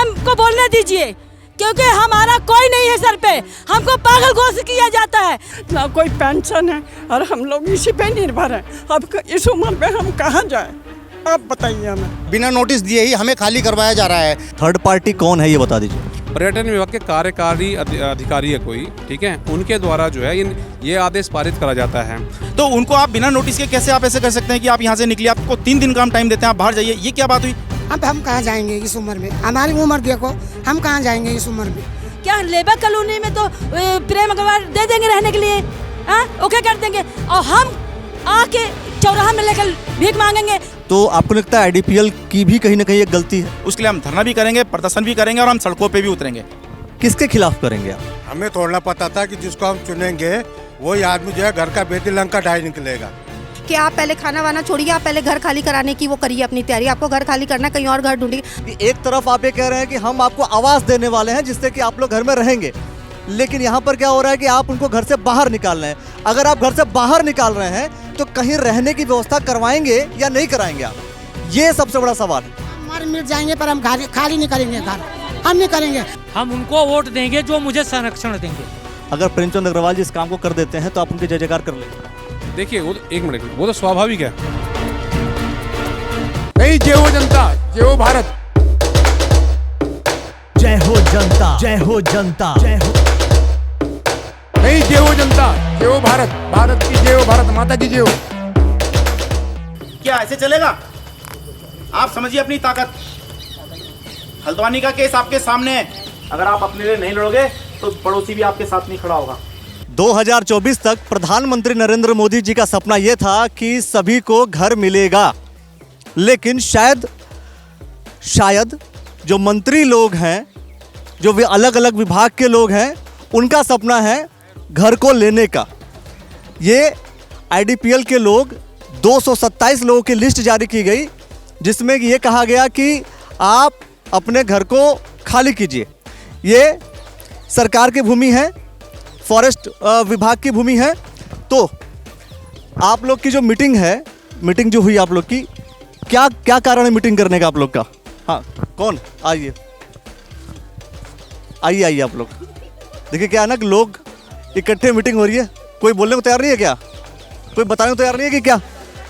हमको बोलने दीजिए, क्योंकि हमारा कोई नहीं है सर पे, हमको पागल घोषित किया जाता है। ना कोई पेंशन है और हम लोग इसी पे निर्भर हैं। अब इस उम्र में हम कहाँ जाएं? आप बताइए हमें। बिना नोटिस दिए ही हमें खाली करवाया जा रहा है। थर्ड पार्टी कौन है ये बता दीजिए। पर्यटन विभाग के कार्यकारी अधिकारी है कोई, ठीक है, उनके द्वारा जो है ये आदेश पारित करा जाता है। तो उनको आप बिना नोटिस के कैसे आप ऐसे कर सकते हैं कि आप यहाँ से निकलिए, आपको 3 दिन का हम टाइम देते हैं, आप बाहर जाइए, ये क्या बात हुई? अब हम कहाँ जाएंगे इस उम्र में? हमारी उम्र देखो, हम कहाँ जाएंगे इस उम्र में? क्या लेबर कॉलोनी में तो प्रेम अग्रवाल दे देंगे रहने के लिए? ओके कर देंगे, और हम आके चौराहा में लेकर भीख मांगेंगे? तो आपको लगता है आईडीपीएल की भी कहीं ना कहीं एक गलती है? उसके लिए हम धरना भी करेंगे, प्रदर्शन भी करेंगे और हम सड़कों पे भी उतरेंगे। किसके खिलाफ करेंगे आप? हमें थोड़ा पता था कि जिसको हम चुनेंगे वही आदमी जो है घर का बेटी लंका ढाई निकलेगा। कि आप पहले खाना वाना छोड़िए, आप पहले घर खाली कराने की वो करिए अपनी तैयारी। आपको घर खाली करना, कहीं और घर ढूंढिए। एक तरफ आप ये कह रहे हैं कि हम आपको आवास देने वाले हैं जिससे कि आप लोग घर में रहेंगे, लेकिन यहाँ पर क्या हो रहा है कि आप उनको घर से बाहर निकाल रहे हैं। अगर आप घर से बाहर निकाल रहे हैं तो कहीं रहने की व्यवस्था करवाएंगे या नहीं कराएंगे आप? ये सबसे बड़ा सवाल है। हमारे मिल जाएंगे पर हम खाली नहीं करेंगे घर, हम नहीं करेंगे। हम उनको वोट देंगे जो मुझे संरक्षण देंगे। अगर प्रेमचंद अग्रवाल जी इस काम को कर देते हैं तो आप उनके जय जयकार कर लेंगे? देखिए वो एक मिनट, वो तो स्वाभाविक है। नहीं, जय हो जनता, जय हो भारत। जय हो जनता, जय हो जनता, जय हो। नहीं, जय हो जनता, जय हो भारत, भारत की जय हो, भारत माता की जय हो। क्या ऐसे चलेगा? आप समझिए अपनी ताकत। हल्द्वानी का केस आपके सामने है, अगर आप अपने लिए नहीं लड़ोगे तो पड़ोसी भी आपके साथ नहीं खड़ा होगा। 2024 तक प्रधानमंत्री नरेंद्र मोदी जी का सपना यह था कि सभी को घर मिलेगा, लेकिन शायद जो मंत्री लोग हैं, जो वे अलग अलग विभाग के लोग हैं, उनका सपना है घर को लेने का। ये आईडीपीएल के लोग 227 लोगों की लिस्ट जारी की गई, जिसमें ये कहा गया कि आप अपने घर को खाली कीजिए। ये सरकार की भूमि है, फॉरेस्ट विभाग की भूमि है। तो आप लोग की जो मीटिंग जो हुई आप लोग की, क्या कारण है मीटिंग करने का आप लोग का? हाँ, कौन? आइए आप लोग देखिए। क्या है ना कि लोग इकट्ठे मीटिंग हो रही है, कोई बोलने को तैयार नहीं है क्या? कोई बताने को तैयार नहीं है कि क्या?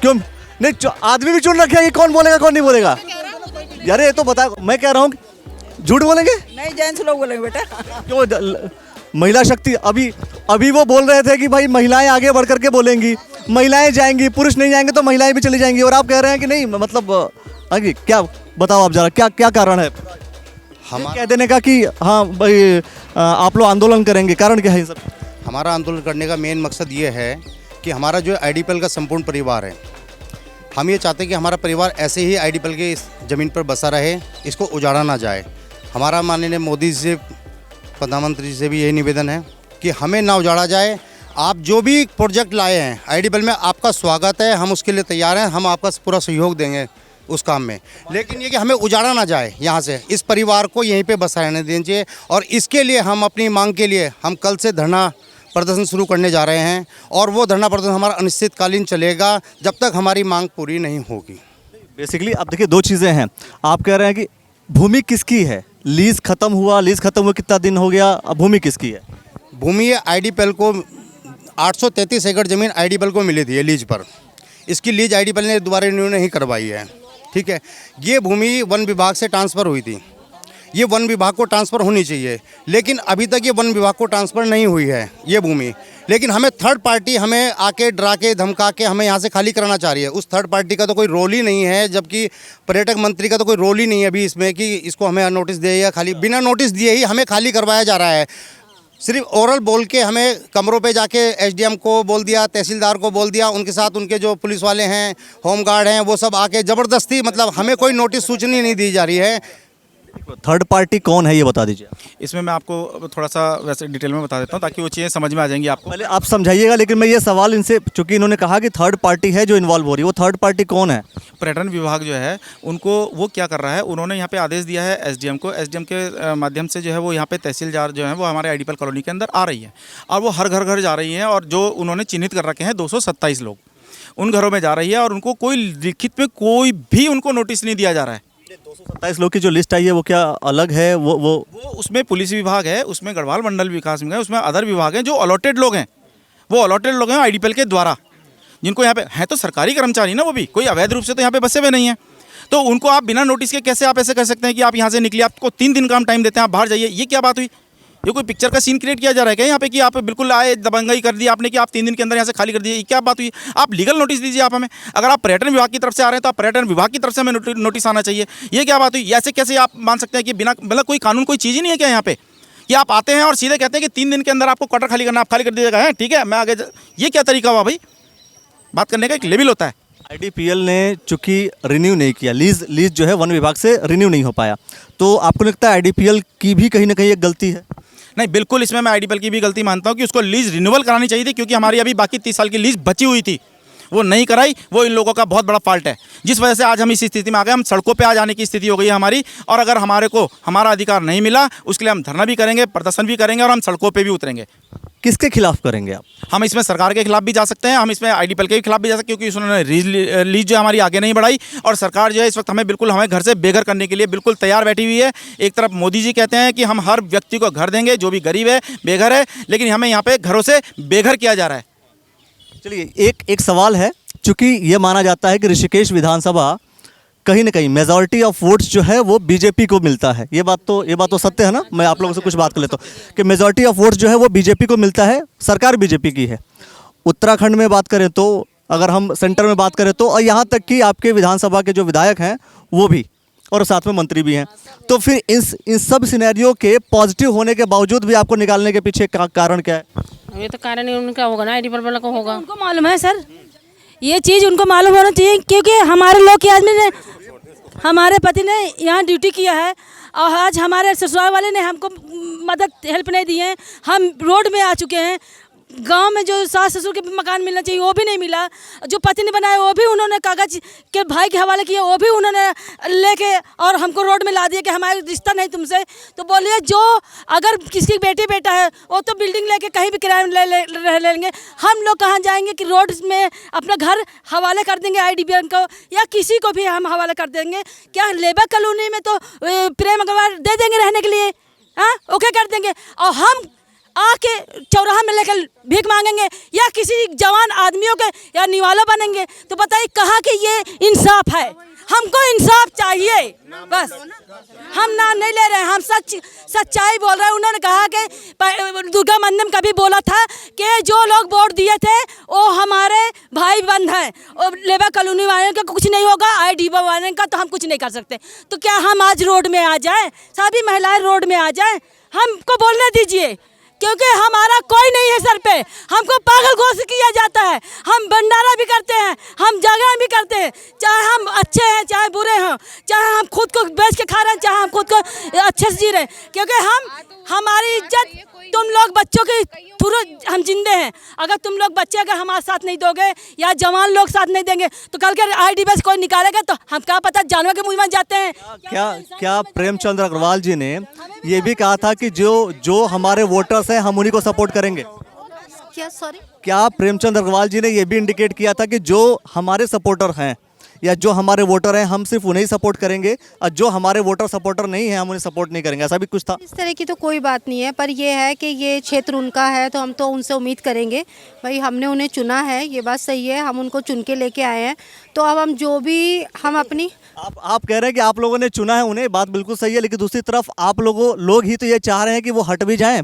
क्यों नहीं? आदमी भी चुन रखे हैं कि कौन बोलेगा कौन नहीं बोलेगा। यार ये तो बता, मैं कह रहा हूँ झूठ बोलेंगे? नहीं, जेंट्स लोग बोलेंगे बेटा। क्यों? महिला शक्ति अभी वो बोल रहे थे कि भाई महिलाएं आगे बढ़ करके बोलेंगी, महिलाएं जाएंगी, पुरुष नहीं जाएंगे तो महिलाएं भी चली जाएंगी, और आप कह रहे हैं कि नहीं, मतलब आगे क्या बताओ आप जरा, क्या कारण है हम कह देने का कि हाँ भाई आप लोग आंदोलन करेंगे? कारण क्या है सब? हमारा आंदोलन करने का मेन मकसद ये है कि हमारा जो आईडीपीएल का संपूर्ण परिवार है, हम ये चाहते हैं कि हमारा परिवार ऐसे ही आईडीपीएल के इस ज़मीन पर बसा रहे, इसको उजाड़ा ना जाए। हमारा माननीय मोदी जी से, प्रधानमंत्री जी से भी यही निवेदन है कि हमें ना उजाड़ा जाए। आप जो भी प्रोजेक्ट लाए हैं आईडीपीएल में, आपका स्वागत है, हम उसके लिए तैयार हैं, हम आपका पूरा सहयोग देंगे उस काम में, लेकिन ये कि हमें उजाड़ा ना जाए यहाँ से, इस परिवार को यहीं पे बसा रहने दीजिए। और इसके लिए हम अपनी मांग के लिए हम कल से धरना प्रदर्शन शुरू करने जा रहे हैं, और वो धरना प्रदर्शन हमारा अनिश्चितकालीन चलेगा जब तक हमारी मांग पूरी नहीं होगी। बेसिकली अब देखिए, दो चीज़ें हैं। आप कह रहे हैं कि भूमि किसकी है? लीज खत्म हुआ कितना दिन हो गया? अब भूमि किसकी है? भूमि आईडीपीएल को 833 एकड़ ज़मीन आईडीपीएल को मिली थी लीज पर। इसकी लीज आईडीपीएल ने दोबारा रिन्यू नहीं करवाई है, ठीक है। ये भूमि वन विभाग से ट्रांसफ़र हुई थी, ये वन विभाग को ट्रांसफ़र होनी चाहिए, लेकिन अभी तक ये वन विभाग को ट्रांसफ़र नहीं हुई है ये भूमि। लेकिन हमें थर्ड पार्टी हमें आके डरा के धमका के हमें यहाँ से खाली कराना चाह रही है। उस थर्ड पार्टी का तो कोई रोल ही नहीं है, जबकि पर्यटक मंत्री का तो कोई रोल ही नहीं है अभी इसमें कि इसको हमें नोटिस दे, या खाली बिना नोटिस दिए ही हमें खाली करवाया जा रहा है। सिर्फ ओरल बोल के हमें कमरों पे जाके एसडीएम को बोल दिया, तहसीलदार को बोल दिया, उनके साथ उनके जो पुलिस वाले हैं, होमगार्ड हैं, वो सब आके ज़बरदस्ती, मतलब हमें कोई नोटिस सूचना नहीं दी जा रही है। थर्ड पार्टी कौन है ये बता दीजिए। इसमें मैं आपको थोड़ा सा वैसे डिटेल में बता देता हूँ ताकि वो चीज़ें समझ में आ जाएंगी आपको। पहले आप समझाइएगा, लेकिन मैं ये सवाल इनसे, चूंकि इन्होंने कहा कि थर्ड पार्टी है जो इन्वॉल्व हो रही है, वो थर्ड पार्टी कौन है? पर्यटन विभाग जो है उनको वो क्या कर रहा है, उन्होंने यहाँ पे आदेश दिया है एसडीएम को, एसडीएम के माध्यम से जो है वो यहाँ पे तहसीलदार जो है वो हमारे आईडीपीएल कॉलोनी के अंदर आ रही है, और वो हर घर जा रही हैं, और जो उन्होंने चिन्हित कर रखे हैं 227 लोग, उन घरों में जा रही है, और उनको कोई लिखित में कोई भी उनको नोटिस नहीं दिया जा रहा है। 227 लोग की जो लिस्ट आई है वो क्या अलग है? वो उसमें पुलिस विभाग है, उसमें गढ़वाल मंडल विकास विभाग है, उसमें अदर विभाग हैं जो अलॉटेड लोग हैं, वो अलॉटेड लोग हैं आईडीपीएल के द्वारा, जिनको यहाँ पे हैं तो सरकारी कर्मचारी ना, वो भी कोई अवैध रूप से तो यहाँ पे बसे हुए नहीं हैं। तो उनको आप बिना नोटिस के कैसे आप ऐसे कर सकते हैं कि आप यहाँ से निकलिए, आपको 3 दिन का हम टाइम देते हैं, आप बाहर जाइए? ये क्या बात हुई? ये कोई पिक्चर का सीन क्रिएट किया जा रहा है क्या यहाँ पे कि आप बिल्कुल आए दबंगई कर दी आपने कि आप 3 दिन के अंदर यहाँ से खाली कर दिए? ये क्या बात हुई? आप लीगल नोटिस दीजिए आप हमें। अगर आप पर्यटन विभाग की तरफ से आ रहे हैं तो आप पर्यटन विभाग की तरफ से हमें नोटिस आना चाहिए। ये क्या बात हुई? ऐसे कैसे आप मान सकते हैं कि बिना मतलब कोई कानून कोई चीज़ ही नहीं है क्या यहाँ पे कि आप आते हैं और सीधे कहते हैं कि 3 दिन के अंदर आपको क्वार्टर खाली करना, आप खाली कर दीजिएगा? है ठीक है, मैं आगे ये क्या तरीका हुआ भाई? बात करने का एक लेवल होता है। आईडीपीएल ने चूंकि रिन्यू नहीं किया, लीज जो है वन विभाग से रिन्यू नहीं हो पाया, तो आपको लगता है आईडीपीएल की भी कहीं ना कहीं एक गलती है? नहीं, बिल्कुल इसमें मैं आईडीपीएल की भी गलती मानता हूँ कि उसको लीज रिन्यूअल करानी चाहिए थी, क्योंकि हमारी अभी बाकी 30 साल की लीज बची हुई थी, वो नहीं कराई। वो इन लोगों का बहुत बड़ा फॉल्ट है, जिस वजह से आज हम इस स्थिति में आ गए। हम सड़कों पे आ जाने की स्थिति हो गई है हमारी, और अगर हमारे को हमारा अधिकार नहीं मिला उसके लिए हम धरना भी करेंगे, प्रदर्शन भी करेंगे और हम सड़कों पे भी उतरेंगे। किसके खिलाफ करेंगे आप? हम इसमें सरकार के खिलाफ भी जा सकते हैं, हम इसमें आईडीपीएल के खिलाफ भी जा सकते हैं, क्योंकि उन्होंने लीज जो हमारी आगे नहीं बढ़ाई, और सरकार जो है इस वक्त हमें घर से बेघर करने के लिए बिल्कुल तैयार बैठी हुई है। एक तरफ मोदी जी कहते हैं कि हम हर व्यक्ति को घर देंगे जो भी गरीब है, बेघर है, लेकिन हमें यहाँ पे घरों से बेघर किया जा रहा है। चलिए, एक सवाल है, चूंकि ये माना जाता है कि ऋषिकेश विधानसभा कहीं ना कहीं मेजॉरिटी ऑफ वोट्स जो है वो बीजेपी को मिलता है, ये बात तो सत्य है ना? मैं आप लोगों से कुछ बात कर लेता हूँ कि मेजॉरिटी ऑफ वोट्स जो है वो बीजेपी को मिलता है, सरकार बीजेपी की है। उत्तराखंड में बात करें तो, अगर हम सेंटर में बात करें तो, और यहाँ तक कि आपके विधानसभा के जो विधायक हैं वो भी, और साथ में मंत्री भी हैं, तो फिर इन सब सिनेरियो के पॉजिटिव होने के बावजूद भी आपको निकालने के पीछे कारण क्या है? ये तो कारण ही उनका होगा ना, आईडीपीएल वाला को होगा, उनको मालूम है सर, ये चीज़ उनको मालूम होना चाहिए, क्योंकि हमारे लोग के आदमी ने, हमारे पति ने यहाँ ड्यूटी किया है, और आज हमारे ससुराल वाले ने हमको मदद हेल्प नहीं दी है। हम रोड में आ चुके हैं, गांव में जो सास ससुर के मकान मिलना चाहिए वो भी नहीं मिला, जो पति ने बनाया वो भी उन्होंने कागज के भाई के हवाले किया, वो भी उन्होंने लेके और हमको रोड में ला दिया कि हमारा रिश्ता नहीं तुमसे। तो बोलिए, जो अगर किसी बेटी बेटा है वो तो बिल्डिंग लेके कहीं भी किराए में रह लेंगे, हम लोग कहाँ जाएंगे कि रोड में अपना घर हवाले कर देंगे आईडीपीएल को, या किसी को भी हम हवाले कर देंगे? क्या लेबर कॉलोनी में तो प्रेम अग्रवाल दे देंगे रहने के लिए? हाँ, ओके कर देंगे, और हम आके चौराहा में लेकर भीख मांगेंगे, या किसी जवान आदमियों के या निवाला बनेंगे? तो बताइए कहाँ कि ये इंसाफ है? हमको इंसाफ चाहिए बस, हम ना नहीं ले रहे हैं, हम सच्चाई बोल रहे हैं। उन्होंने कहा कि दुर्गा मंदिर का भी बोला था कि जो लोग वोट दिए थे वो हमारे भाई बंद हैं, और लेबर कॉलोनी वाले का कुछ नहीं होगा, आईडीपीएल वाले का तो हम कुछ नहीं कर सकते। तो क्या हम आज रोड में आ जाएं, सभी महिलाएं रोड में आ जाएं? हमको बोलने दीजिए, क्योंकि हमारा कोई नहीं है सर पे, हमको पागल घोषित किया जाता है। हम भंडारा भी करते हैं, हम जागरण भी करते हैं, चाहे हम अच्छे हैं चाहे बुरे हैं, चाहे हम खुद को बेच के खा रहे हैं चाहे हम खुद को अच्छे से जी रहे हैं, क्योंकि हमारी इज्जत तुम लोग बच्चों के थ्रू हम जिंदे हैं। अगर तुम लोग बच्चे अगर हमारे साथ नहीं दोगे या जवान लोग साथ नहीं देंगे तो कल के आईडीपीएल कोई निकालेगा तो हम क्या पता जानवर के मुंह में जाते हैं। क्या प्रेमचंद अग्रवाल जी ने ये भी कहा था कि जो हमारे वोटर्स हैं हम उन्हीं को सपोर्ट करेंगे? क्या प्रेमचंद अग्रवाल जी ने ये भी इंडिकेट किया था कि जो हमारे सपोर्टर हैं या जो हमारे वोटर हैं हम सिर्फ उन्हें सपोर्ट करेंगे, और जो हमारे वोटर सपोर्टर नहीं है हम उन्हें सपोर्ट नहीं करेंगे? ऐसा भी कुछ था? इस तरह की तो कोई बात नहीं है, पर यह है कि ये क्षेत्र उनका है तो हम तो उनसे उम्मीद करेंगे, भाई हमने उन्हें चुना है, ये बात सही है, हम उनको चुन के लेके आए हैं, तो अब हम जो भी हम अपनी आप कह रहे हैं कि आप लोगों ने चुना है उन्हें, बात बिल्कुल सही है, लेकिन दूसरी तरफ आप लोग ही तो ये चाह रहे हैं कि वो हट भी जाएं।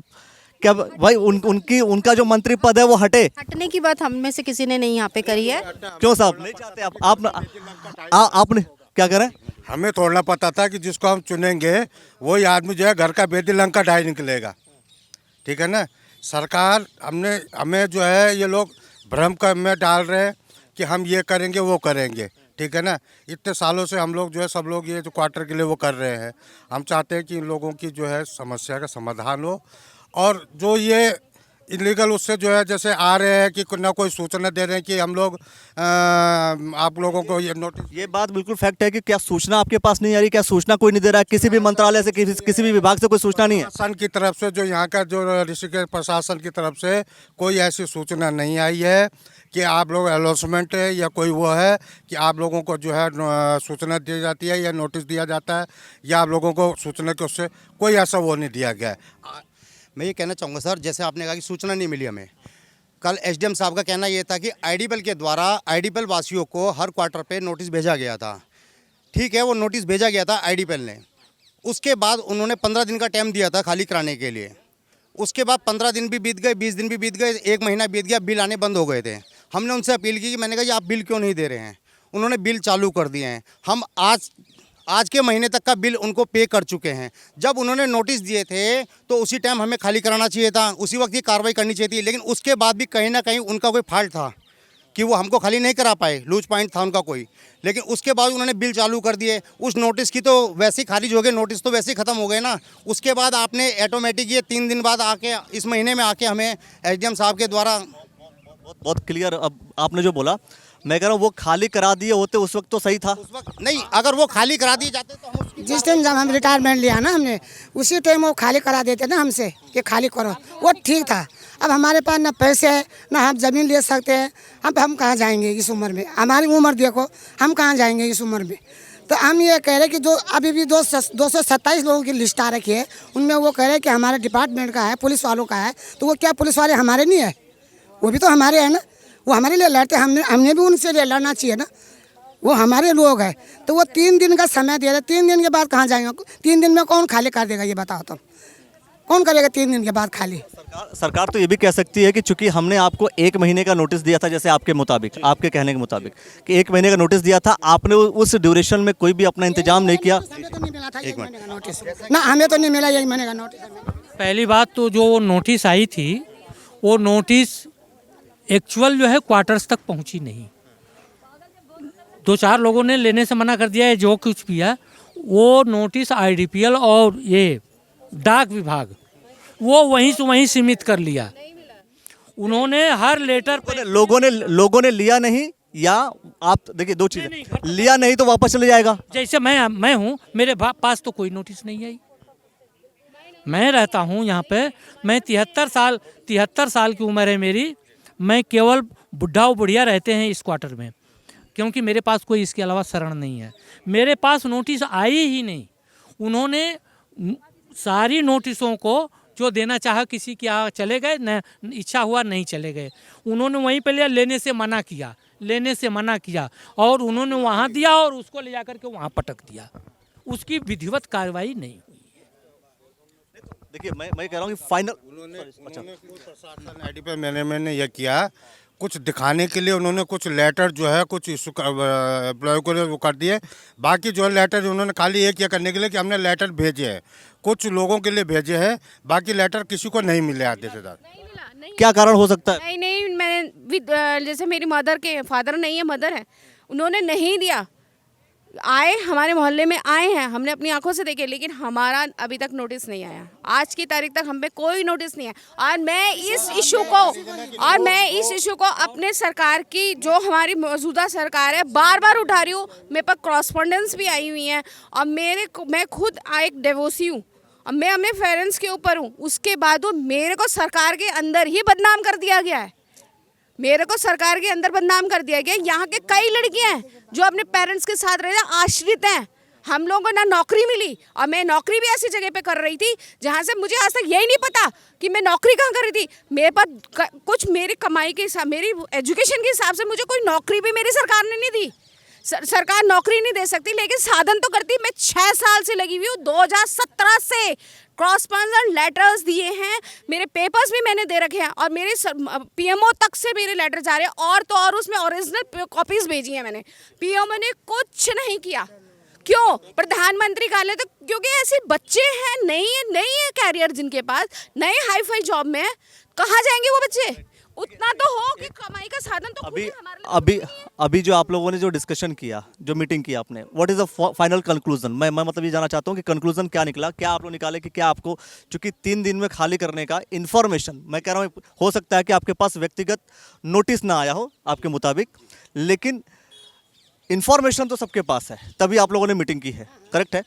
क्या भाई उनका जो मंत्री पद है वो हटने की बात हम में से किसी ने नहीं यहाँ पे करी है। क्यों साहब नहीं चाहते आपने क्या करें? हमें थोड़ा पता था कि जिसको हम चुनेंगे वही आदमी जो है घर का बेदी लंका ढाई निकलेगा, ठीक है ना? सरकार हमें जो है ये लोग भ्रम में डाल रहे हैं कि हम ये करेंगे वो करेंगे, ठीक है ना? इतने सालों से हम लोग जो है सब लोग ये जो क्वार्टर के लिए वो कर रहे हैं। हम चाहते हैं कि इन लोगों की जो है समस्या का समाधान हो, और जो ये इलीगल उससे जो है जैसे आ रहे हैं कि ना कोई सूचना दे रहे हैं कि हम लोग आप लोगों को ये नोटिस। ये बात बिल्कुल फैक्ट है कि क्या सूचना आपके पास नहीं आ रही, क्या सूचना कोई नहीं दे रहा है, किसी भी मंत्रालय से किसी भी विभाग से कोई सूचना नहीं है? प्रशासन की तरफ से जो यहाँ का जो ऋषिकेश प्रशासन की तरफ से कोई ऐसी सूचना नहीं आई है कि आप लोग अनाउंसमेंट है या कोई वो है कि आप लोगों को जो है सूचना दी जाती है या नोटिस दिया जाता है या आप लोगों को सूचना के उससे कोई ऐसा वो नहीं दिया गया है। मैं ये कहना चाहूँगा सर, जैसे आपने कहा कि सूचना नहीं मिली हमें, कल एसडीएम साहब का कहना ये था कि आईडीपीएल के द्वारा आईडीपीएल वासियों को हर क्वार्टर पे नोटिस भेजा गया था। ठीक है, वो नोटिस भेजा गया था आईडीपीएल ने। उसके बाद उन्होंने 15 दिन का टाइम दिया था खाली कराने के लिए। उसके बाद 15 दिन भी बीत गए, 20 दिन भी बीत गए, 1 महीना बीत गया, बिल आने बंद हो गए थे। हमने उनसे अपील की कि मैंने कहा जी आप बिल क्यों नहीं दे रहे हैं? उन्होंने बिल चालू कर दिए हैं। हम आज के महीने तक का बिल उनको पे कर चुके हैं। जब उन्होंने नोटिस दिए थे तो उसी टाइम हमें खाली कराना चाहिए था, उसी वक्त ये कार्रवाई करनी चाहिए थी। लेकिन उसके बाद भी कहीं ना कहीं उनका कोई फॉल्ट था कि वो हमको खाली नहीं करा पाए, लूज पॉइंट था उनका कोई। लेकिन उसके बाद उन्होंने बिल चालू कर दिए। उस नोटिस की तो वैसे ही खारिज हो गए, नोटिस तो वैसे ही ख़त्म हो गए ना। उसके बाद आपने ऑटोमेटिक ये 3 दिन बाद आके इस महीने में आके हमें एसडीएम साहब के द्वारा बहुत क्लियर। अब आपने जो बोला, मैं कह रहा हूँ वो खाली करा दिए होते उस वक्त तो सही था। उस वक्त नहीं, अगर वो खाली करा दिए जाते तो हम जिस टाइम जब हम रिटायरमेंट लिया ना हमने, उसी टाइम वो खाली करा देते ना हमसे कि खाली करो, वो ठीक था। अब हमारे पास ना पैसे है ना हम ज़मीन ले सकते हैं। हम कहाँ जाएंगे इस उम्र में? हमारी उम्र देखो, हम कहाँ जाएंगे इस उम्र में? तो हम ये कह रहे हैं कि जो अभी भी 227 लोगों की लिस्ट आ रखी है, उनमें वो कह रहे हैं कि हमारे डिपार्टमेंट का है, पुलिस वालों का है। तो वो क्या पुलिस वाले हमारे नहीं है? वो भी तो हमारे हैं ना, वो हमारे लिए लड़ते। हमने भी उनसे लड़ना चाहिए ना, वो हमारे लोग हैं। तो वो 3 दिन का समय दे रहे, 3 दिन के बाद कहाँ जाएंगे? 3 दिन में कौन खाली कर देगा ये बताओ? तो कौन करेगा 3 दिन के बाद खाली? सरकार तो ये भी कह सकती है कि चूंकि हमने आपको 1 महीने का नोटिस दिया था, जैसे आपके मुताबिक, आपके कहने के मुताबिक कि 1 महीने का नोटिस दिया था, आपने उस ड्यूरेशन में कोई भी अपना इंतजाम नहीं किया। हमें तो नहीं मिला था 1 महीने का नोटिस ना, हमें तो नहीं मिला 1 महीने का नोटिस। पहली बात तो जो नोटिस आई थी, वो नोटिस एक्चुअल जो है क्वार्टर्स तक पहुंची नहीं। 2-4 लोगों ने लेने से मना कर दिया है। जो कुछ भी है वो नोटिस आईडीपीएल और ये डाक विभाग वो वहीं से वहीं सीमित कर लिया। उन्होंने हर लेटर पे लोगों ने लिया नहीं, या आप देखिए 2 चीजें, लिया नहीं तो वापस चले जाएगा। जैसे मैं हूँ, मेरे पास तो कोई नोटिस नहीं आई। मैं रहता हूँ यहाँ पे, मैं 73 साल की उम्र है मेरी। मैं केवल बुढ़ा और बुढ़िया रहते हैं इस क्वार्टर में, क्योंकि मेरे पास कोई इसके अलावा शरण नहीं है। मेरे पास नोटिस आई ही नहीं। उन्होंने सारी नोटिसों को जो देना चाहा किसी के यहाँ चले गए, न इच्छा हुआ नहीं चले गए। उन्होंने वहीं पे लिया, लेने से मना किया और उन्होंने वहाँ दिया और उसको ले जाकर के वहाँ पटक दिया। उसकी विधिवत कार्रवाई नहीं हुई। देखिए मैं कह रहा हूँ कि फाइनल प्रशासन आईडीपीएल मैनेजमेंट ने यह किया, कुछ दिखाने के लिए उन्होंने कुछ लेटर जो है कुछ इशू एम्प्लॉय को वो कर दिए। बाकी जो है लेटर उन्होंने खाली एक ये करने के लिए कि हमने लेटर भेजे हैं, कुछ लोगों के लिए भेजे हैं, बाकी लेटर किसी को नहीं मिले आधे से ज़्यादा। क्या कारण हो सकता है? नहीं, मैं जैसे मेरी मदर के फादर नहीं है, मदर है, उन्होंने नहीं दिया। आए हमारे मोहल्ले में आए हैं, हमने अपनी आंखों से देखे, लेकिन हमारा अभी तक नोटिस नहीं आया। आज की तारीख तक हम पे कोई नोटिस नहीं है। और मैं इस इशू को अपने सरकार की, जो हमारी मौजूदा सरकार है, बार बार उठा रही हूँ। मेरे पास कॉरस्पॉन्डेंस भी आई हुई हैं और मैं खुद एक डिवोर्सी हूँ और मैं अपने पेरेंट्स के ऊपर हूँ। उसके बाद मेरे को सरकार के अंदर ही बदनाम कर दिया गया है। यहाँ के कई लड़कियां हैं जो अपने पेरेंट्स के साथ रहे, आश्रित हैं। हम लोगों को ना नौकरी मिली, और मैं नौकरी भी ऐसी जगह पे कर रही थी जहाँ से मुझे आज तक यही नहीं पता कि मैं नौकरी कहाँ कर रही थी। मेरे पास कुछ मेरी कमाई के हिसाब, मेरी एजुकेशन के हिसाब से मुझे कोई नौकरी भी मेरी सरकार ने नहीं दी। सरकार नौकरी नहीं दे सकती, लेकिन साधन तो करती। मैं 6 साल से लगी हुई हूँ, 2017 से कॉरस्पॉन्डेंस लेटर्स दिए हैं, मेरे पेपर्स भी मैंने दे रखे हैं और मेरे पीएमओ तक से मेरे लेटर जा रहे हैं। और तो और उसमें ओरिजिनल कॉपीज भेजी हैं मैंने। पीएमओ ने कुछ नहीं किया। क्यों? प्रधानमंत्री कार्यालय, तो क्योंकि ऐसे बच्चे हैं, नहीं है कैरियर जिनके पास, नए हाई फाई जॉब में है, कहाँ जाएंगे वो बच्चे? उतना तो हो कि कमाई का साधन तो खुद अभी ही हमारे लिए अभी जो आप लोगों ने जो डिस्कशन किया, जो मीटिंग की आपने, what is the final conclusion? मैं मतलब ये जानना चाहता हूँ कि कंक्लूजन क्या निकला, क्या आप लोग निकाले कि क्या आपको, चूंकि 3 दिन में खाली करने का इन्फॉर्मेशन, मैं कह रहा हूँ हो सकता है कि आपके पास व्यक्तिगत नोटिस ना आया हो आपके मुताबिक, लेकिन इन्फॉर्मेशन तो सबके पास है, तभी आप लोगों ने मीटिंग की है, करेक्ट है?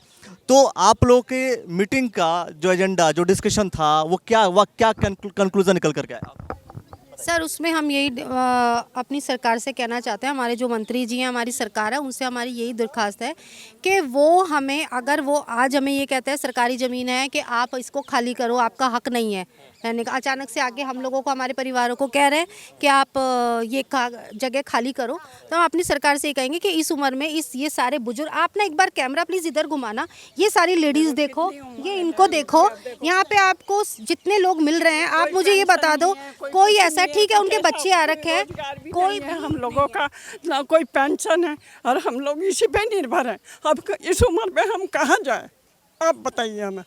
तो आप लोगों के मीटिंग का जो एजेंडा, जो डिस्कशन था, वो क्या कंक्लूजन निकल कर गया? सर उसमें हम यही अपनी सरकार से कहना चाहते हैं, हमारे जो मंत्री जी हैं, हमारी सरकार है, उनसे हमारी यही दरख्वास्त है कि वो हमें, अगर वो आज हमें ये कहते हैं सरकारी ज़मीन है कि आप इसको खाली करो, आपका हक नहीं है रहने का, अचानक से आके हम लोगों को, हमारे परिवारों को कह रहे हैं कि आप ये जगह खाली करो, तो हम अपनी सरकार से ये कहेंगे कि इस उम्र में ये सारे बुजुर्ग, आप ना एक बार कैमरा प्लीज़ इधर घुमाना, ये सारी लेडीज़ देखो, ये इनको देखो, यहाँ पे आपको जितने लोग मिल रहे हैं, आप मुझे ये बता दो, कोई ऐसा, ठीक है उनके बच्चे आ रखे हैं, कोई हम लोगों का ना कोई पेंशन है और हम लोग इसी पे निर्भर हैं। अब इस उम्र में हम कहाँ जाएं? आप बताइए हमें।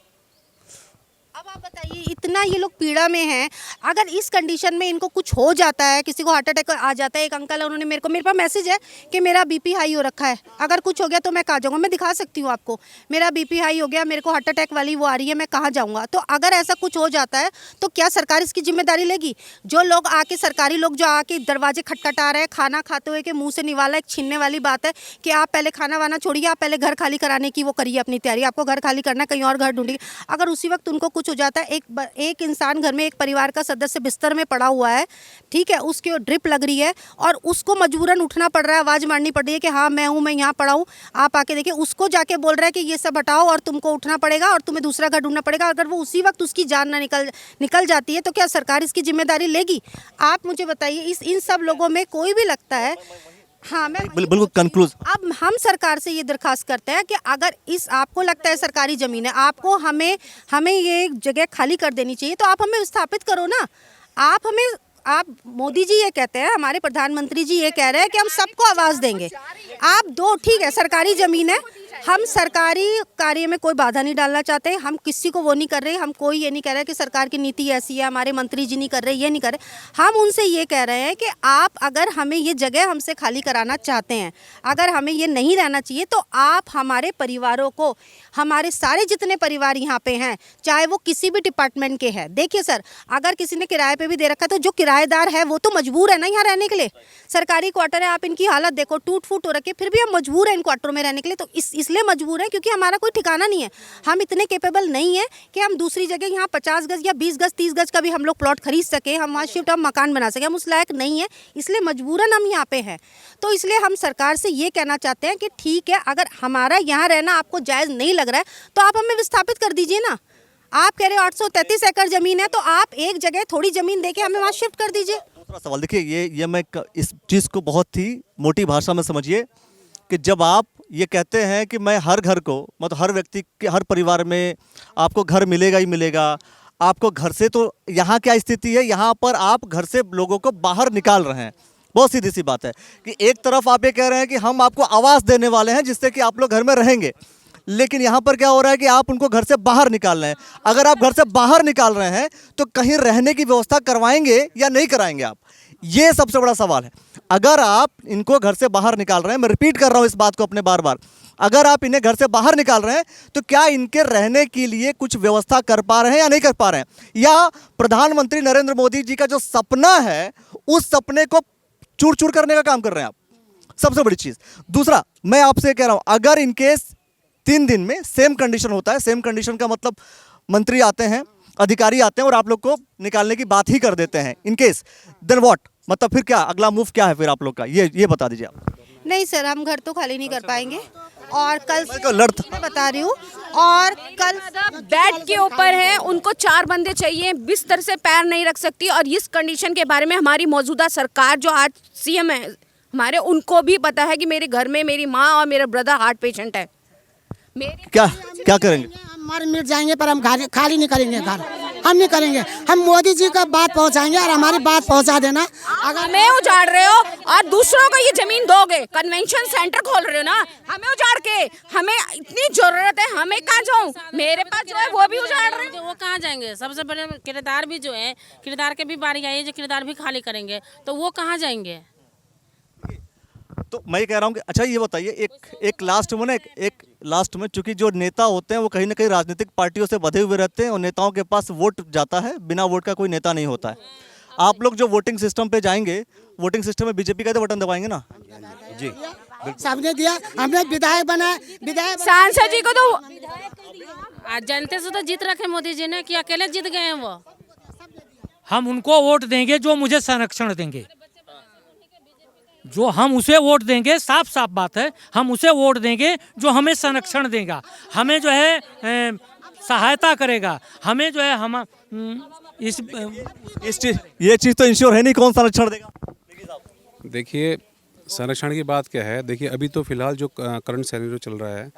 अब आप बताइए, इतना ये लोग पीड़ा में हैं, अगर इस कंडीशन में इनको कुछ हो जाता है, किसी को हार्ट अटैक आ जाता है, एक अंकल है, उन्होंने मेरे पास मैसेज है कि मेरा बीपी हाई हो रखा है, अगर कुछ हो गया तो मैं कहाँ जाऊँगा, मैं दिखा सकती हूँ आपको, मेरा बीपी हाई हो गया, मेरे को हार्ट अटैक वाली वो आ रही है, मैं कहाँ जाऊँगा? तो अगर ऐसा कुछ हो जाता है तो क्या सरकार इसकी जिम्मेदारी लेगी? जो लोग आके, सरकारी लोग जो आके दरवाजे खटखटा रहे हैं, खाना खाते हुए के मुँह से निवाला, एक छीनने वाली बात है कि आप पहले खाना वाना छोड़िए, आप पहले घर खाली कराने की वो करिए अपनी तैयारी, आपको घर खाली करना, कहीं और घर ढूंढिए। अगर उसी वक्त उनको कुछ हो जाता है, एक इंसान घर में, एक परिवार का सदस्य बिस्तर में पड़ा हुआ है, ठीक है, उसके ड्रिप लग रही है और उसको मजबूरन उठना पड़ रहा है, आवाज़ मारनी पड़ रही है कि हाँ मैं हूँ, मैं यहाँ पड़ा हूँ, आप आके देखिए, उसको जाके बोल रहा है कि ये सब हटाओ और तुमको उठना पड़ेगा और तुम्हें दूसरा घर ढूंढना पड़ेगा। अगर वो उसी वक्त उसकी जान ना निकल जाती है तो क्या सरकार इसकी जिम्मेदारी लेगी? आप मुझे बताइए, इन सब लोगों में कोई भी लगता है, हाँ मैं बिल्कुल कंक्लूज। अब हम सरकार से ये दरखास्त करते हैं कि अगर इस आपको लगता है सरकारी ज़मीन है, आपको हमें ये जगह खाली कर देनी चाहिए, तो आप हमें विस्थापित करो ना। आप मोदी जी ये कहते हैं, हमारे प्रधानमंत्री जी ये कह रहे हैं कि हम सबको आवाज़ देंगे। आप दो, ठीक है सरकारी ज़मीन है, हम सरकारी कार्य में कोई बाधा नहीं डालना चाहते, हम किसी को वो नहीं कर रहे, हम कोई ये नहीं कह रहे कि सरकार की नीति ऐसी है, हमारे मंत्री जी नहीं कर रहे, ये नहीं कर रहे, हम उनसे ये कह रहे हैं कि आप अगर हमें ये जगह हमसे खाली कराना चाहते हैं, अगर हमें ये नहीं रहना चाहिए, तो आप हमारे परिवारों को, हमारे सारे जितने परिवार यहाँ पे हैं, चाहे वो किसी भी डिपार्टमेंट के हैं, देखिए सर, अगर किसी ने किराए पे भी दे रखा है तो जो किराएदार है वो तो मजबूर है ना यहाँ रहने के लिए। सरकारी क्वार्टर है, आप इनकी हालत देखो, टूट फूट हो रखी है, फिर भी हम मजबूर हैं इन क्वार्टरों में रहने के लिए। तो इसलिए मजबूर हैं क्योंकि हमारा कोई ठिकाना नहीं है, हम इतने कैपेबल नहीं है कि हम दूसरी जगह यहाँ 50 गज या 20 गज 30 गज का भी हम लोग प्लॉट खरीद सके, हम वहाँ शिफ्ट हम मकान बना सके, हम उस लायक नहीं है, इसलिए मजबूरन हम यहाँ पे हैं। तो इसलिए हम सरकार से ये कहना चाहते हैं कि ठीक है, अगर हमारा यहाँ रहना आपको जायज़ नहीं लग रहा है तो आप हमें विस्थापित कर दीजिए ना। आप कह रहे हो 833 एकड़ ज़मीन है, तो आप एक जगह थोड़ी ज़मीन देके हमें वहाँ शिफ्ट कर दीजिए। दूसरा सवाल देखिए, ये मैं इस चीज़ को बहुत ही मोटी भाषा में समझिए कि जब आप ये कहते हैं कि मैं हर घर को, मतलब हर व्यक्ति के, हर परिवार में आपको घर मिलेगा ही मिलेगा, आपको घर से, तो यहाँ क्या स्थिति है, यहाँ पर आप घर से लोगों को बाहर निकाल रहे हैं। बहुत सीधी सी बात है कि एक तरफ आप ये कह रहे हैं कि हम आपको आवास देने वाले हैं जिससे कि आप लोग घर में रहेंगे, लेकिन यहाँ पर क्या हो रहा है कि आप उनको घर से बाहर निकाल रहे हैं। अगर आप घर से बाहर निकाल रहे हैं तो कहीं रहने की व्यवस्था करवाएंगे या नहीं कराएंगे आप, ये सबसे बड़ा सवाल है। अगर आप इनको घर से बाहर निकाल रहे हैं, मैं रिपीट कर रहा हूँ इस बात को अपने बार बार, अगर आप इन्हें घर से बाहर निकाल रहे हैं तो क्या इनके रहने के लिए कुछ व्यवस्था कर पा रहे हैं या नहीं कर पा रहे हैं, या प्रधानमंत्री नरेंद्र मोदी जी का जो सपना है उस सपने को चूर चूर करने का काम कर रहे हैं आप, सबसे बड़ी चीज़। दूसरा, मैं आपसे कह रहा हूँ, अगर इनकेस 3 दिन में सेम कंडीशन होता है, सेम कंडीशन का मतलब मंत्री आते हैं, अधिकारी आते हैं और आप लोग को निकालने की बात ही कर देते हैं, इनकेस, देन व्हाट, मतलब फिर क्या अगला मूव क्या है फिर आप लोग का, ये बता दीजिए आप। नहीं सर, हम घर तो खाली नहीं कर पाएंगे, और कल मैं बता रही हूँ, और कल बेड के ऊपर है, उनको 4 बंदे चाहिए, बिस्तर से पैर नहीं रख सकती। और इस कंडीशन के बारे में हमारी मौजूदा सरकार जो आज सीएम है हमारे, उनको भी पता है कि मेरे घर में मेरी माँ और मेरा ब्रदर हार्ट पेशेंट है। क्या करेंगे? हमारे मिल जाएंगे पर हम खाली नहीं करेंगे घर, हम नहीं करेंगे। हम मोदी जी का बात पहुंचाएंगे और हमारी बात पहुंचा देना। अगर हमें उजाड़ रहे हो और दूसरों को ये जमीन दोगे, कन्वेंशन सेंटर खोल रहे हो ना, हमें उजाड़ के, हमें इतनी जरूरत है, हमें कहाँ जाऊँ? मेरे पास जो है वो भी उजाड़ रहे हैं। वो कहाँ जाएंगे? सबसे बड़े किरदार भी जो है, किरदार के भी बारी आई है, जो किरदार भी खाली करेंगे, तो वो कहाँ जाएंगे? तो मैं ये कह रहा हूँ कि अच्छा ये बताइए, एक लास्ट में ना, एक लास्ट में, चूंकि जो नेता होते हैं वो कहीं ना कहीं राजनीतिक पार्टियों से बंधे हुए रहते हैं और नेताओं के पास वोट जाता है, बिना वोट का कोई नेता नहीं होता है। आप लोग जो वोटिंग सिस्टम पे जाएंगे, वोटिंग सिस्टम में बीजेपी का तो बटन दबाएंगे ना? जी सबने दिया, हमने विधायक बनाया, विधायक सांसद जी को तो आज जनता से तो जीत रखे मोदी जी ने, कि अकेले जीत गए हैं वो? हम उनको वोट देंगे जो मुझे संरक्षण देंगे, जो हम उसे वोट देंगे, साफ साफ बात है, हम उसे वोट देंगे जो हमें संरक्षण देगा, हमें जो है सहायता करेगा, हमें जो है हम इस चीज, ये चीज़ तो इंश्योर है नहीं, कौन संरक्षण देगा? देखिए संरक्षण की बात क्या है, देखिए अभी तो फिलहाल जो करंट सिनेरियो चल रहा है,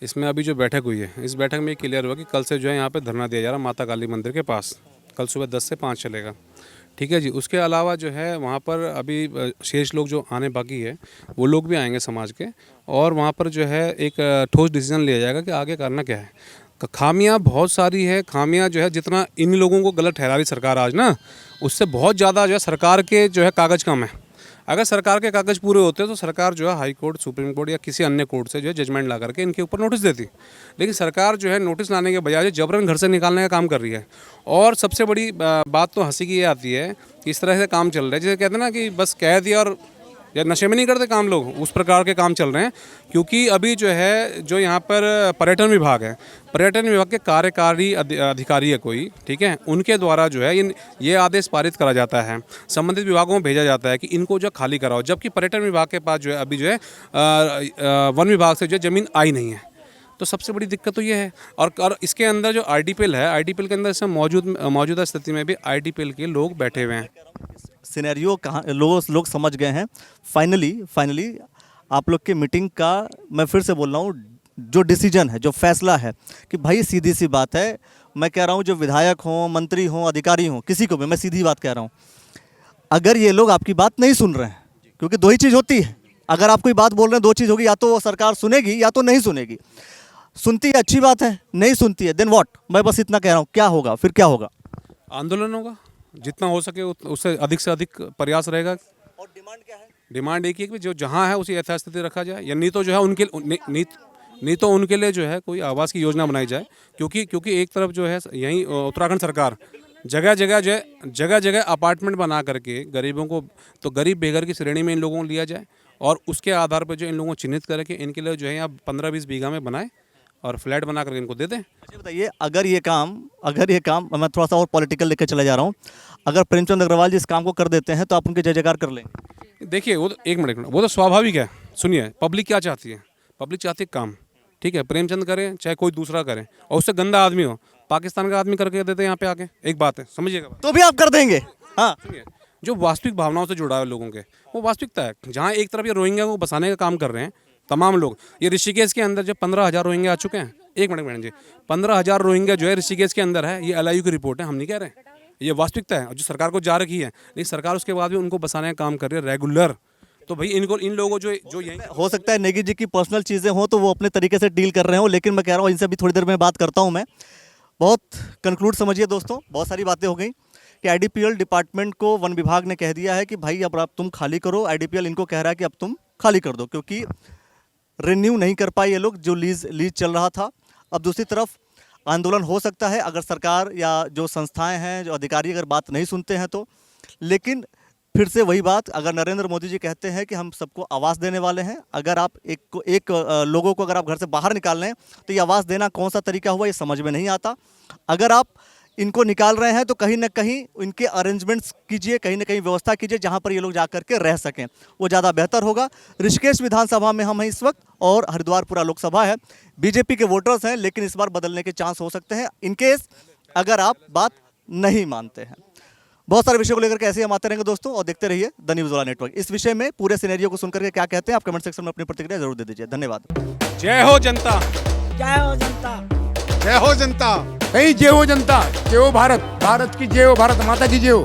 इसमें अभी जो बैठक हुई है, इस बैठक में ये क्लियर हुआ कि कल से जो है यहाँ पे धरना दिया जा रहा है माता काली मंदिर के पास, कल सुबह 10 से 5 चलेगा। ठीक है जी। उसके अलावा जो है वहाँ पर अभी शेष लोग जो आने बाकी है वो लोग भी आएंगे समाज के, और वहाँ पर जो है एक ठोस डिसीजन लिया जाएगा कि आगे करना क्या है। खामियां बहुत सारी है, खामियां जो है जितना इन लोगों को गलत ठहरा रही सरकार आज ना, उससे बहुत ज़्यादा जो है सरकार के जो है कागज़ कम है। अगर सरकार के कागज़ पूरे होते तो सरकार जो है हाई कोर्ट, सुप्रीम कोर्ट या किसी अन्य कोर्ट से जो है जजमेंट ला करके इनके ऊपर नोटिस देती, लेकिन सरकार जो है नोटिस लाने के बजाय जबरन घर से निकालने का काम कर रही है। और सबसे बड़ी बात तो हंसी की ये आती है कि इस तरह से काम चल रहा है, जैसे कहते हैं ना कि बस कह दिया और या नशे में नहीं करते काम लोग, उस प्रकार के काम चल रहे हैं। क्योंकि अभी जो है जो यहाँ पर पर्यटन विभाग है, पर्यटन विभाग के कार्यकारी अधिकारी है कोई, ठीक है, उनके द्वारा जो है ये आदेश पारित करा जाता है, संबंधित विभागों में भेजा जाता है कि इनको जो खाली कराओ, जबकि पर्यटन विभाग के पास जो है अभी जो है वन विभाग से जो है ज़मीन आई नहीं है। तो सबसे बड़ी दिक्कत तो ये है। और इसके अंदर जो आईडीपीएल है, आईडीपीएल के अंदर इस मौजूदा स्थिति में भी आईडीपीएल के लोग बैठे हुए हैं। सिनेरियो कहाँ लोग समझ गए हैं। फाइनली आप लोग की मीटिंग का मैं फिर से बोल रहा हूँ, जो डिसीजन है, जो फैसला है कि भाई सीधी सी बात है, मैं कह रहा हूँ जो विधायक हों, मंत्री हों, अधिकारी हों, किसी को भी मैं सीधी बात कह रहा हूँ, अगर ये लोग आपकी बात नहीं सुन रहे हैं, क्योंकि दो ही चीज़ होती है, अगर आप कोई बात बोल रहे हैं दो चीज़ होगी, या तो वो सरकार सुनेगी या तो नहीं सुनेगी। सुनती है अच्छी बात है, नहीं सुनती है देन व्हाट। मैं बस इतना कह रहा हूँ, क्या होगा फिर, क्या होगा? आंदोलन होगा, जितना हो सके उससे अधिक प्रयास रहेगा। और डिमांड क्या है? डिमांड एक ही है कि जो जहाँ है उसी यथास्थिति रखा जाए, या नहीं तो जो है उनके नहीं तो उनके लिए जो है कोई आवास की योजना बनाई जाए। क्योंकि एक तरफ जो है यहीं उत्तराखंड सरकार जगह जगह अपार्टमेंट बना करके गरीबों को, तो गरीब बेघर की श्रेणी में इन लोगों को लिया जाए और उसके आधार पर जो इन लोगों को चिन्हित करके इनके लिए जो है यहाँ 15-20 बीघा में बनाए और फ्लैट बना करके इनको दे दें। अच्छा बताइए, अगर ये काम मैं थोड़ा सा और पॉलिटिकल लेकर चले जा रहा हूँ, अगर प्रेमचंद अग्रवाल जी इस काम को कर देते हैं तो आप उनके जय जयकार कर लेंगे? देखिए वो तो एक मिनट, वो तो स्वाभाविक है। सुनिए, पब्लिक क्या चाहती है? पब्लिक चाहती है काम, ठीक है, प्रेमचंद करें चाहे कोई दूसरा करे, और उससे गंदा आदमी हो, पाकिस्तान का आदमी करके देते हैं यहाँ पे आके, एक बात है, समझिएगा। तो भी आप कर देंगे? हाँ, जो वास्तविक भावनाओं से जुड़ा है लोगों के, वो वास्तविकता है। जहाँ एक तरफ ये रोहिंग्या को बसाने का काम कर रहे हैं तमाम लोग, ये ऋषिकेश के अंदर जो 15,000 रोहिंग्या आ चुके हैं, एक मिनट मैडम जी, 15,000 रोहिंग्या जो है ऋषिकेश के अंदर है, ये LIU की रिपोर्ट है, हम नहीं कह रहे, ये वास्तविकता है जो सरकार को जा रखी है। लेकिन सरकार उसके बाद भी उनको बसाने का काम कर रही है रेगुलर। तो भाई इन लोगों जो यही हो सकता है नेगी जी की पर्सनल चीज़ें हों तो वो अपने तरीके से डील कर रहे हो, लेकिन मैं कह रहा हूँ इनसे भी थोड़ी देर में बात करता हूँ मैं। बहुत कंक्लूड समझिए दोस्तों, बहुत सारी बातें हो गई कि आईडीपीएल डिपार्टमेंट को वन विभाग ने कह दिया है कि भाई अब आप तुम खाली करो। आईडीपीएल इनको कह रहा है कि अब तुम खाली कर दो, क्योंकि रिन्यू नहीं कर पाए ये लोग, जो लीज चल रहा था। अब दूसरी तरफ आंदोलन हो सकता है अगर सरकार या जो संस्थाएं हैं, जो अधिकारी अगर बात नहीं सुनते हैं तो। लेकिन फिर से वही बात, अगर नरेंद्र मोदी जी कहते हैं कि हम सबको आवाज़ देने वाले हैं, अगर आप लोगों को अगर आप घर से बाहर निकाल रहे हैं तो ये आवाज़ देना कौन सा तरीका हुआ, ये समझ में नहीं आता। अगर आप इनको निकाल रहे हैं तो कहीं ना कहीं इनके अरेंजमेंट्स कीजिए, कहीं ना कहीं व्यवस्था कीजिए जहां पर ये लोग जा करके रह सकें, वो ज़्यादा बेहतर होगा। ऋषिकेश विधानसभा में हम हैं इस वक्त और हरिद्वारपुरा लोकसभा है। बीजेपी के वोटर्स हैं, लेकिन इस बार बदलने के चांस हो सकते हैं इनकेस अगर आप बात नहीं मानते हैं। बहुत सारे विषयों को लेकर के ऐसे हम आते रहेंगे दोस्तों, और देखते रहिए द न्यूज़ वाला नेटवर्क। इस विषय में पूरे सिनेरियो को सुनकर के क्या कहते हैं आप कमेंट सेक्शन में अपनी प्रतिक्रिया जरूर दे दीजिए। धन्यवाद। जय हो जनता, जय हो जनता। जय हो जनता। जय हो जनता, जय हो भारत, भारत की जय हो, भारत माता की जय हो।